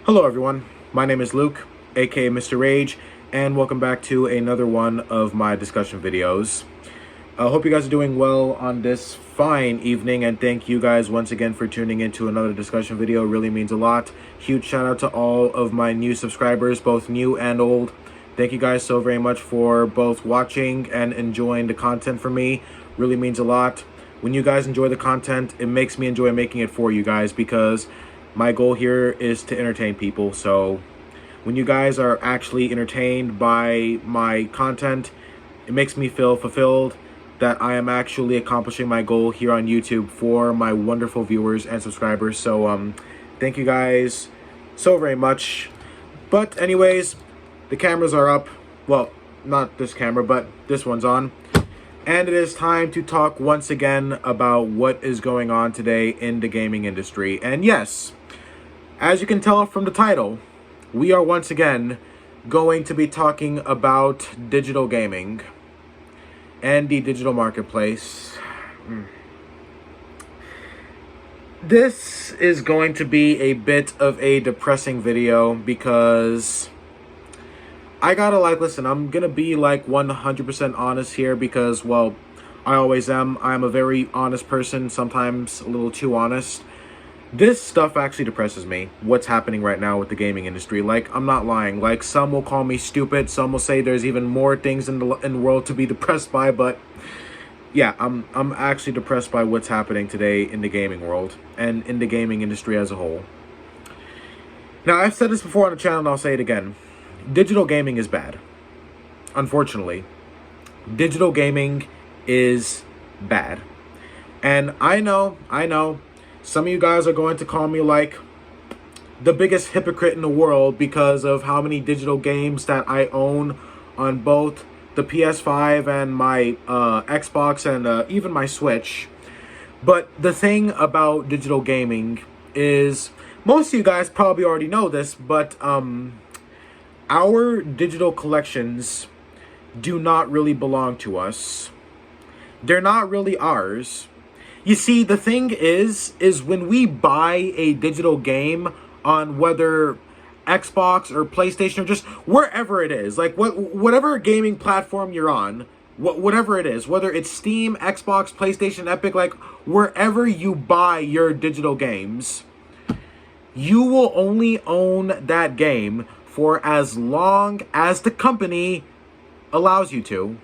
Hello everyone, my name is Luke, aka Mr. Rage, and welcome back to another one of my discussion videos. I hope you guys are doing well on this fine evening, and thank you guys once again for tuning into another discussion video. It really means a lot. Huge shout out to all of my new subscribers, both new and old. Thank you guys so very much for both watching and enjoying the content for me. Really means a lot. When you guys enjoy the content, it makes me enjoy making it for you guys, because my goal here is to entertain people. So when you guys are actually entertained by my content, it makes me feel fulfilled that I am actually accomplishing my goal here on YouTube for my wonderful viewers and subscribers. So thank you guys so very much. But anyways, the cameras are up. Well, not this camera, but this one's on. And it is time to talk once again about what is going on today in the gaming industry. And yes, as you can tell from the title, we are once again going to be talking about digital gaming and the digital marketplace. This is going to be a bit of a depressing video because I gotta listen, I'm gonna be 100% honest here because, well, I always am. I'm a very honest person, sometimes a little too honest. This stuff actually depresses me, what's happening right now with the gaming industry. I'm not lying. Some will call me stupid, some will say there's even more things in the world to be depressed by, but yeah, I'm actually depressed by what's happening today in the gaming world and in the gaming industry as a whole. Now, I've said this before on the channel and I'll say it again. Digital gaming is bad. Unfortunately, digital gaming is bad. And I know, some of you guys are going to call me the biggest hypocrite in the world because of how many digital games that I own on both the PS5 and my Xbox and even my Switch. But the thing about digital gaming is, most of you guys probably already know this, but our digital collections do not really belong to us. They're not really ours. You see, the thing is when we buy a digital game on whether Xbox or PlayStation or just wherever it is, whatever gaming platform you're on, whatever it is, whether it's Steam, Xbox, PlayStation, Epic, wherever you buy your digital games, you will only own that game for as long as the company allows you to.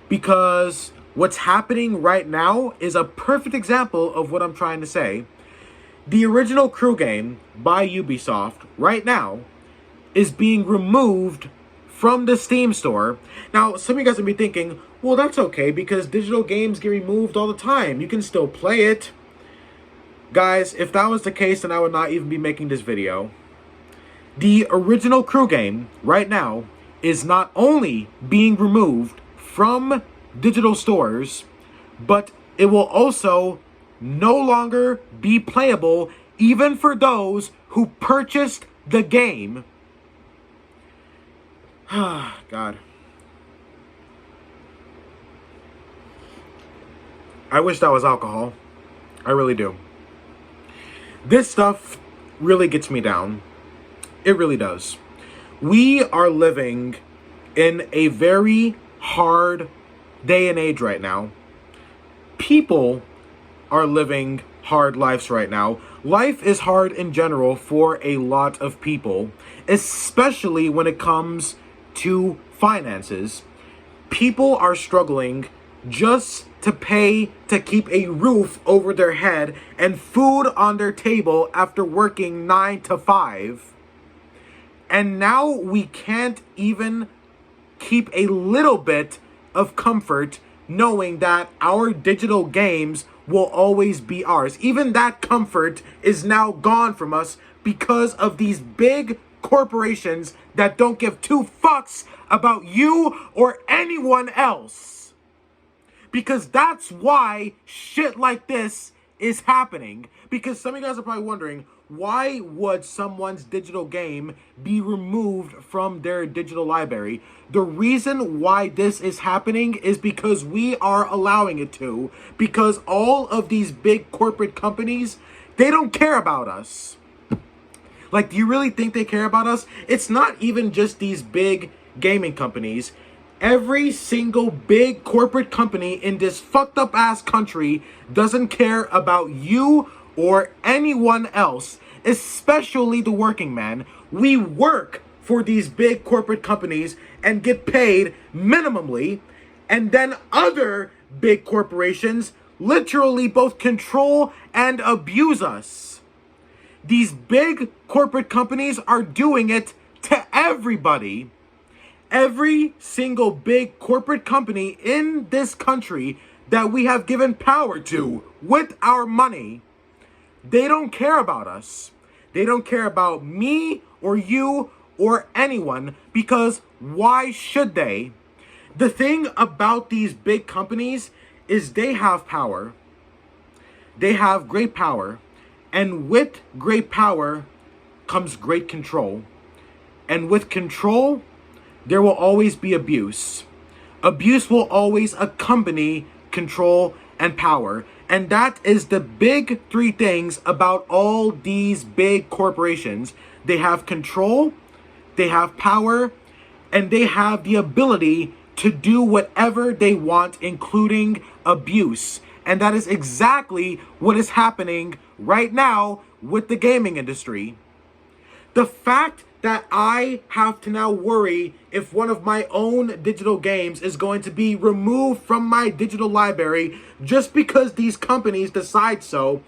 Because what's happening right now is a perfect example of what I'm trying to say. The original Crew game by Ubisoft right now is being removed from the Steam store. Now, some of you guys will be thinking, well, that's okay because digital games get removed all the time. You can still play it. Guys, if that was the case, then I would not even be making this video. The original Crew game right now is not only being removed from digital stores, but it will also no longer be playable even for those who purchased the game. God. I wish that was alcohol. I really do. This stuff really gets me down. It really does. We are living in a very hard day and age right now. People are living hard lives right now. Life is hard in general for a lot of people, especially when it comes to finances. People are struggling just to pay to keep a roof over their head and food on their table after working 9 to 5. And now we can't even keep a little bit of comfort knowing that our digital games will always be ours. Even that comfort is now gone from us because of these big corporations that don't give two fucks about you or anyone else. Because that's why shit like this is happening. Because some of you guys are probably wondering, why would someone's digital game be removed from their digital library? The reason why this is happening is because we are allowing it to. Because all of these big corporate companies, they don't care about us. Like, do you really think they care about us? It's not even just these big gaming companies. Every single big corporate company in this fucked up ass country doesn't care about you or anyone else, especially the working man. We work for these big corporate companies and get paid minimally, and then other big corporations literally both control and abuse us. These big corporate companies are doing it to everybody. Every single big corporate company in this country that we have given power to with our money, they don't care about us. They don't care about me or you or anyone, because why should they? The thing about these big companies is they have power. They have great power. And with great power comes great control. And with control, there will always be abuse. Abuse will always accompany control and power. And that is the big three things about all these big corporations. They have control, they have power, and they have the ability to do whatever they want, including abuse. And that is exactly what is happening right now with the gaming industry. The fact that I have to now worry if one of my own digital games is going to be removed from my digital library just because these companies decide so,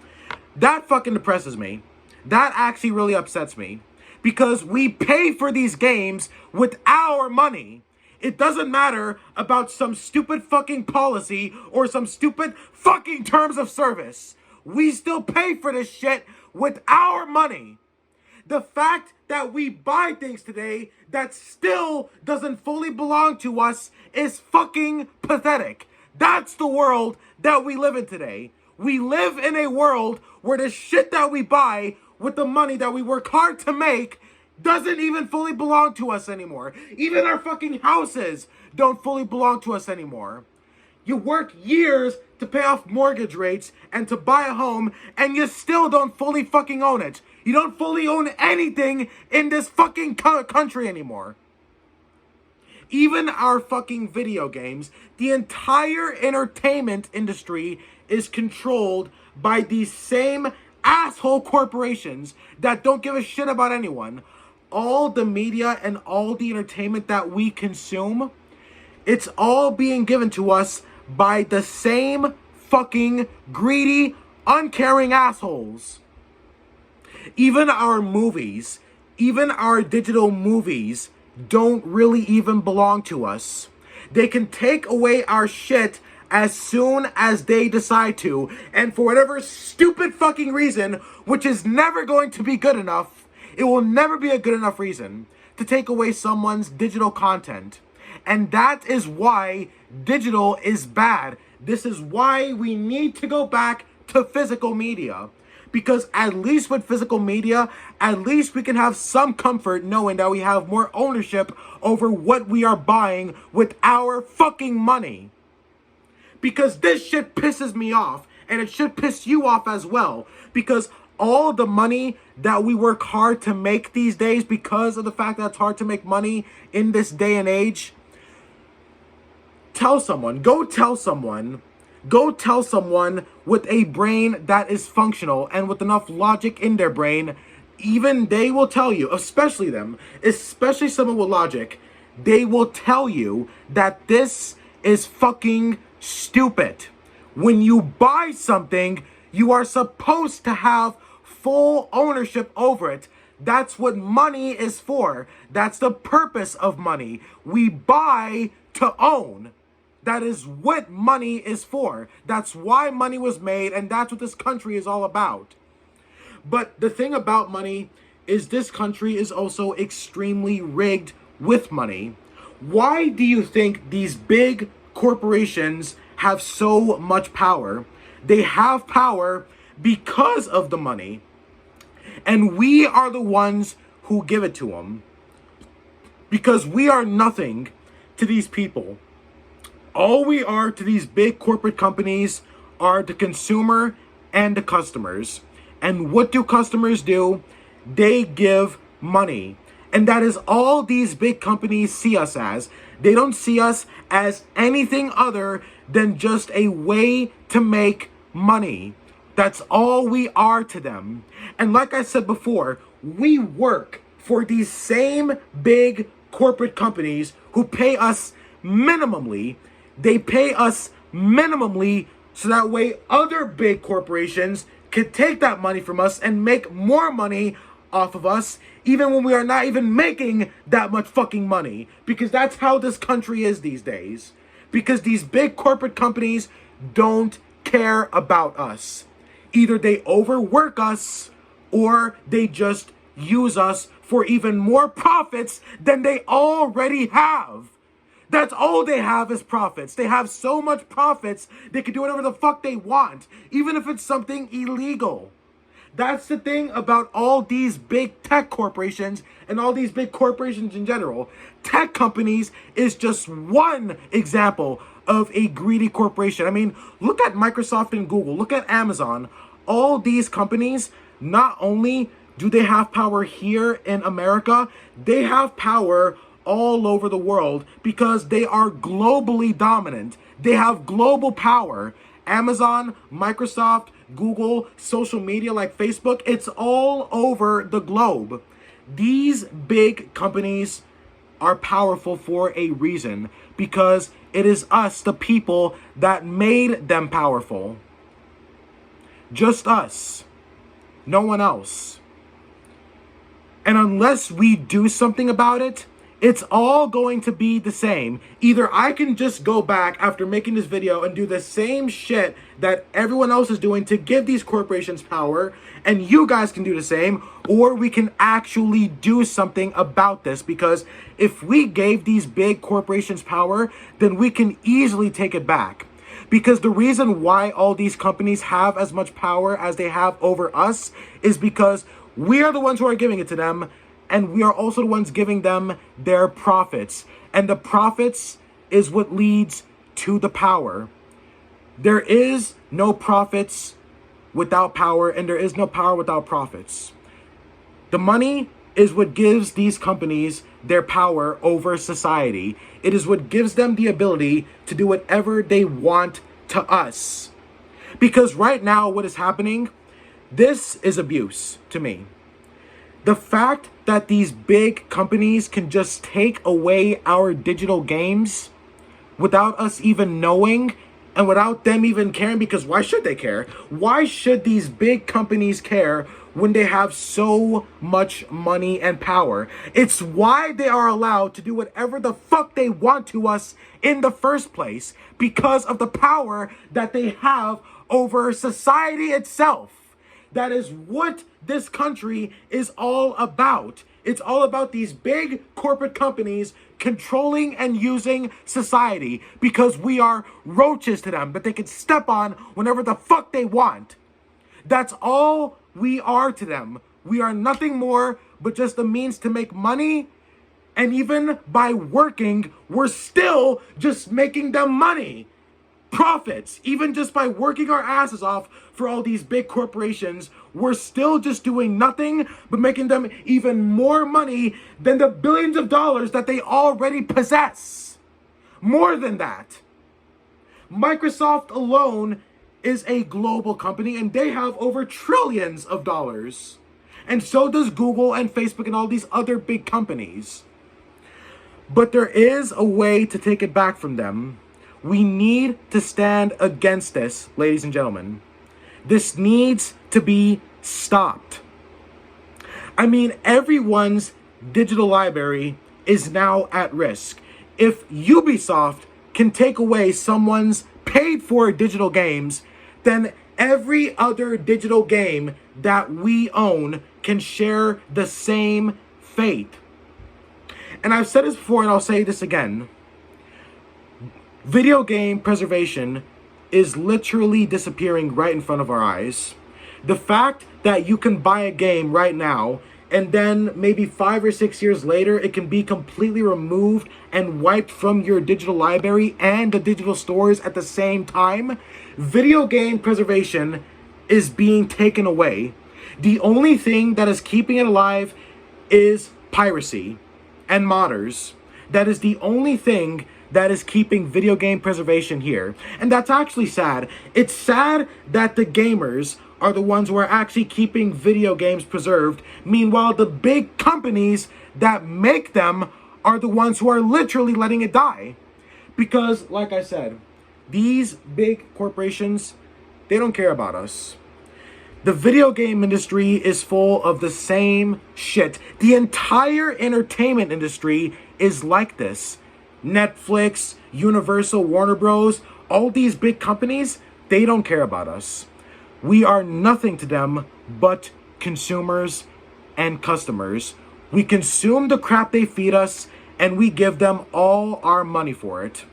that fucking depresses me. That actually really upsets me. Because we pay for these games with our money. It doesn't matter about some stupid fucking policy or some stupid fucking terms of service. We still pay for this shit with our money. The fact that we buy things today that still doesn't fully belong to us is fucking pathetic. That's the world that we live in today. We live in a world where the shit that we buy with the money that we work hard to make doesn't even fully belong to us anymore. Even our fucking houses don't fully belong to us anymore. You work years to pay off mortgage rates and to buy a home, and you still don't fully fucking own it. You don't fully own anything in this fucking country anymore. Even our fucking video games, the entire entertainment industry is controlled by these same asshole corporations that don't give a shit about anyone. All the media and all the entertainment that we consume, it's all being given to us by the same fucking greedy, uncaring assholes. Even our movies, even our digital movies don't really even belong to us. They can take away our shit as soon as they decide to, and for whatever stupid fucking reason, which is never going to be good enough, it will never be a good enough reason to take away someone's digital content. And that is why digital is bad. This is why we need to go back to physical media. Because at least with physical media, at least we can have some comfort knowing that we have more ownership over what we are buying with our fucking money. Because this shit pisses me off, and it should piss you off as well. Because all the money that we work hard to make these days, because of the fact that it's hard to make money in this day and age, go tell someone with a brain that is functional and with enough logic in their brain, even they will tell you, especially someone with logic, they will tell you that this is fucking stupid. When you buy something, you are supposed to have full ownership over it. That's what money is for. That's the purpose of money. We buy to own. That is what money is for. That's why money was made, and that's what this country is all about. But the thing about money is this country is also extremely rigged with money. Why do you think these big corporations have so much power? They have power because of the money. And we are the ones who give it to them. Because we are nothing to these people. All we are to these big corporate companies are the consumer and the customers. And what do customers do? They give money. And that is all these big companies see us as. They don't see us as anything other than just a way to make money. That's all we are to them. And like I said before, we work for these same big corporate companies who pay us minimally. They pay us minimally so that way other big corporations could take that money from us and make more money off of us, even when we are not even making that much fucking money. Because that's how this country is these days. Because these big corporate companies don't care about us. Either they overwork us or they just use us for even more profits than they already have. That's all they have is profits. They have so much profits, they can do whatever the fuck they want, even if it's something illegal. That's the thing about all these big tech corporations and all these big corporations in general. Tech companies is just one example of a greedy corporation. I mean, look at Microsoft and Google. Look at Amazon. All these companies, not only do they have power here in America, they have power all over the world because they are globally dominant. They have global power. Amazon, Microsoft, Google, social media like Facebook, it's all over the globe. These big companies are powerful for a reason because it is us, the people, that made them powerful. Just us. No one else. And unless we do something about it, it's all going to be the same. Either I can just go back after making this video and do the same shit that everyone else is doing to give these corporations power, and you guys can do the same, or we can actually do something about this. Because if we gave these big corporations power, then we can easily take it back. Because the reason why all these companies have as much power as they have over us is because we are the ones who are giving it to them, and we are also the ones giving them their profits. And the profits is what leads to the power. There is no profits without power, and there is no power without profits. The money is what gives these companies their power over society. It is what gives them the ability to do whatever they want to us. Because right now, what is happening, this is abuse to me. The fact that these big companies can just take away our digital games without us even knowing and without them even caring, because why should they care? Why should these big companies care when they have so much money and power? It's why they are allowed to do whatever the fuck they want to us in the first place, because of the power that they have over society itself. That is what this country is all about. It's all about these big corporate companies controlling and using society because we are roaches to them that they can step on whenever the fuck they want. That's all we are to them. We are nothing more but just a means to make money. And even by working, we're still just making them money. Profits. Even just by working our asses off for all these big corporations, we're still just doing nothing but making them even more money than the billions of dollars that they already possess. More than that. Microsoft alone is a global company and they have over trillions of dollars. And so does Google and Facebook and all these other big companies. But there is a way to take it back from them. We need to stand against this, ladies and gentlemen. This needs to be stopped. I mean, everyone's digital library is now at risk. If Ubisoft can take away someone's paid for digital games, then every other digital game that we own can share the same fate. And I've said this before and I'll say this again. Video game preservation is literally disappearing right in front of our eyes. The fact that you can buy a game right now and then maybe 5 or 6 years later it can be completely removed and wiped from your digital library and the digital stores at the same time, video game preservation is being taken away. The only thing that is keeping it alive is piracy and modders. That is the only thing that is keeping video game preservation here. And that's actually sad. It's sad that the gamers are the ones who are actually keeping video games preserved. Meanwhile, the big companies that make them are the ones who are literally letting it die. Because, like I said, these big corporations, they don't care about us. The video game industry is full of the same shit. The entire entertainment industry is like this. Netflix, Universal, Warner Bros., all these big companies, they don't care about us. We are nothing to them but consumers and customers. We consume the crap they feed us, and we give them all our money for it.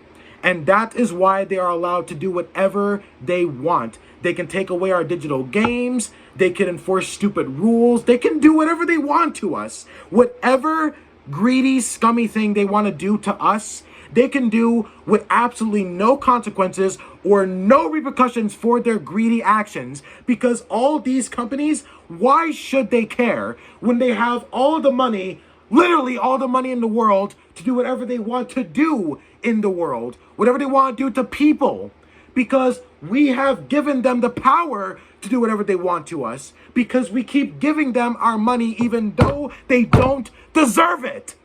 And that is why they are allowed to do whatever they want. They can take away our digital games. They can enforce stupid rules. They can do whatever they want to us. Whatever greedy, scummy thing they want to do to us, they can do with absolutely no consequences or no repercussions for their greedy actions. Because all these companies, why should they care when they have all the money, literally all the money in the world, to do whatever they want to do in the world, whatever they want to do to people? Because we have given them the power to do whatever they want to us, because we keep giving them our money even though they don't deserve it.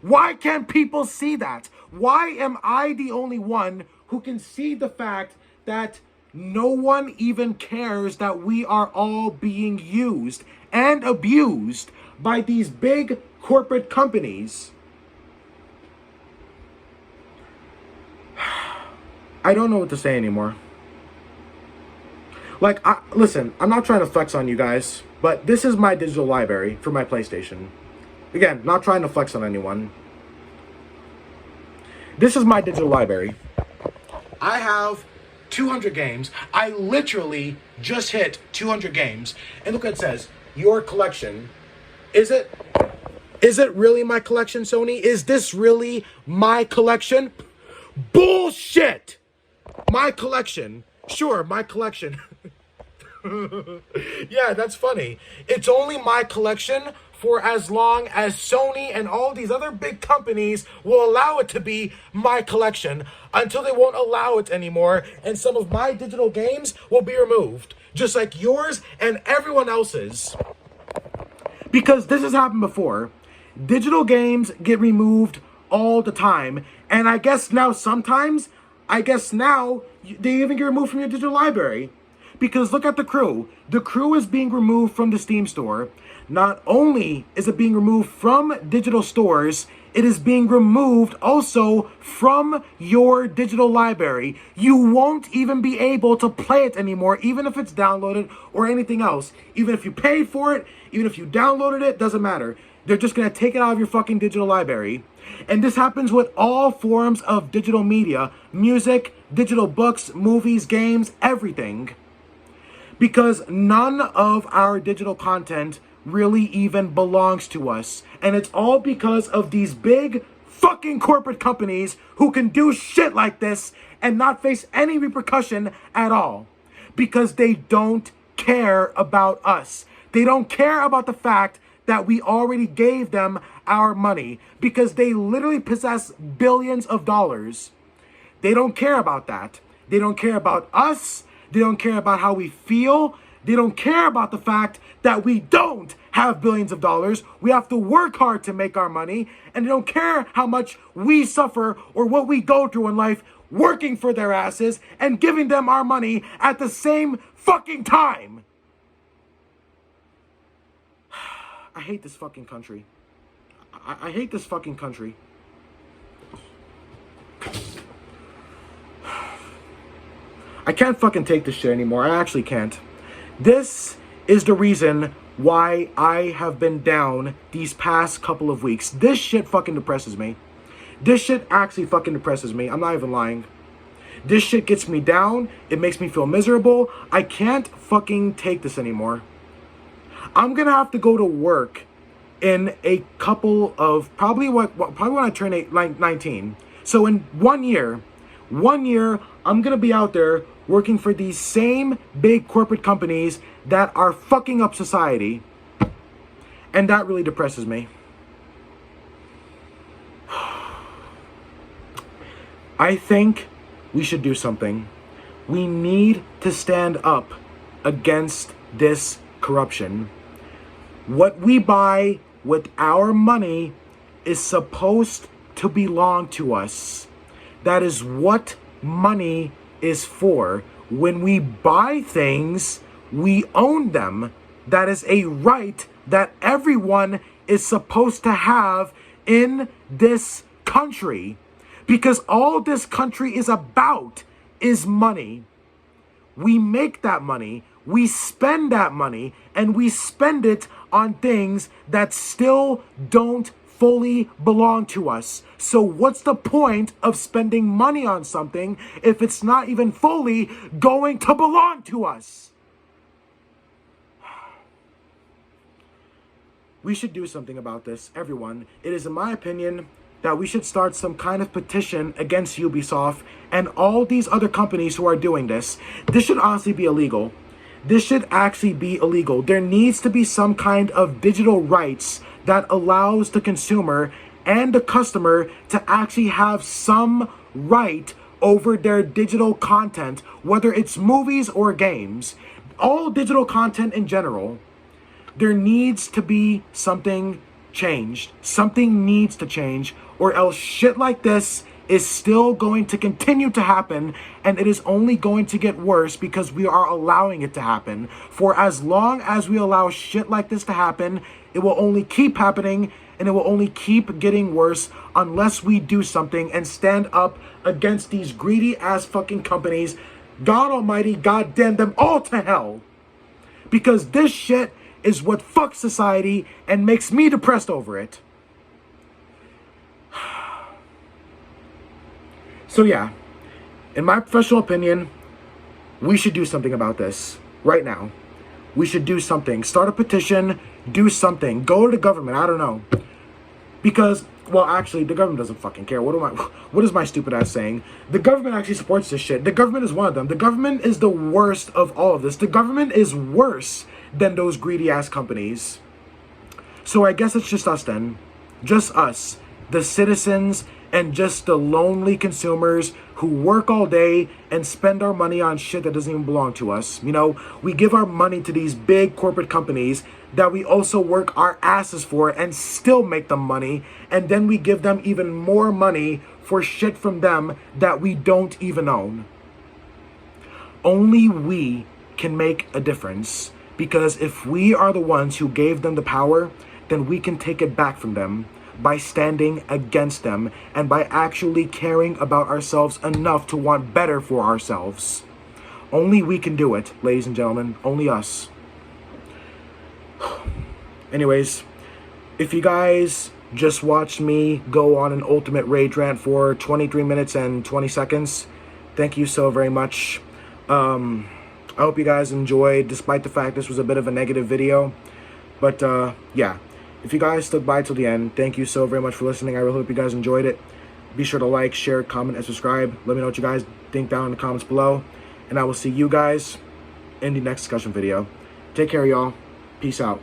Why can't people see that? Why am I the only one who can see the fact that no one even cares that we are all being used and abused by these big corporate companies? I don't know what to say anymore. Listen, I'm not trying to flex on you guys, but this is my digital library for my PlayStation. Again, not trying to flex on anyone. This is my digital library. I have 200 games. I literally just hit 200 games. And look what it says. Your collection. Is it really my collection, Sony? Is this really my collection? Bullshit! My collection. Sure, my collection. Yeah, that's funny. It's only my collection for as long as Sony and all these other big companies will allow it to be my collection, until they won't allow it anymore, and some of my digital games will be removed, just like yours and everyone else's. Because this has happened before. Digital games get removed all the time, and I guess now they even get removed from your digital library. Because look at The Crew. The Crew is being removed from the Steam store. Not only is it being removed from digital stores, it is being removed also from your digital library. You won't even be able to play it anymore, even if it's downloaded or anything else. Even if you paid for it, even if you downloaded it, doesn't matter. They're just going to take it out of your fucking digital library. And this happens with all forms of digital media. Music, digital books, movies, games, everything. Because none of our digital content really even belongs to us. And it's all because of these big fucking corporate companies who can do shit like this and not face any repercussion at all. Because they don't care about us. They don't care about the fact that we already gave them our money, because they literally possess billions of dollars. They don't care about that. They don't care about us. They don't care about how we feel. They don't care about the fact that we don't have billions of dollars. We have to work hard to make our money, and they don't care how much we suffer or what we go through in life working for their asses and giving them our money at the same fucking time. I hate this fucking country. I hate this fucking country. I can't fucking take this shit anymore. I actually can't. This is the reason why I have been down these past couple of weeks. This shit fucking depresses me. This shit actually fucking depresses me. I'm not even lying. This shit gets me down. It makes me feel miserable. I can't fucking take this anymore. I'm gonna have to go to work in a couple of, probably when I turn 19. So in 1 year, 1 year, I'm gonna be out there working for these same big corporate companies that are fucking up society. And that really depresses me. I think we should do something. We need to stand up against this corruption. What we buy with our money is supposed to belong to us. That is what money is for. When we buy things, we own them. That is a right that everyone is supposed to have in this country. Because all this country is about is money. We make that money, we spend that money, and we spend it on things that still don't fully belong to us. So what's the point of spending money on something if it's not even fully going to belong to us? We should do something about this, everyone. It is, in my opinion, that we should start some kind of petition against Ubisoft and all these other companies who are doing this. This should honestly be illegal. This should actually be illegal. There needs to be some kind of digital rights that allows the consumer and the customer to actually have some right over their digital content, whether it's movies or games. All digital content in general. There needs to be something changed. Something needs to change, or else shit like this is still going to continue to happen, and it is only going to get worse because we are allowing it to happen. For as long as we allow shit like this to happen, it will only keep happening, and it will only keep getting worse unless we do something and stand up against these greedy ass fucking companies. God almighty, goddamn them all to hell. Because this shit is what fucks society and makes me depressed over it. So yeah, in my professional opinion, we should do something about this right now. We should do something. Start a petition, do something. Go to the government, I don't know. Because, well, actually, the government doesn't fucking care. What is my stupid ass saying? The government actually supports this shit. The government is one of them. The government is the worst of all of this. The government is worse than those greedy ass companies. So I guess it's just us then. Just us. The citizens and just the lonely consumers who work all day and spend our money on shit that doesn't even belong to us. You know, we give our money to these big corporate companies that we also work our asses for and still make them money, and then we give them even more money for shit from them that we don't even own. Only we can make a difference, because if we are the ones who gave them the power, then we can take it back from them by standing against them and by actually caring about ourselves enough to want better for ourselves. Only we can do it, ladies and gentlemen. Only us. Anyways, if you guys just watched me go on an ultimate rage rant for 23 minutes and 20 seconds, thank you so very much. I hope you guys enjoyed, despite the fact this was a bit of a negative video. But yeah, if you guys stuck by till the end, thank you so very much for listening. I really hope you guys enjoyed it. Be sure to like, share, comment, and subscribe. Let me know what you guys think down in the comments below. And I will see you guys in the next discussion video. Take care, y'all. Peace out.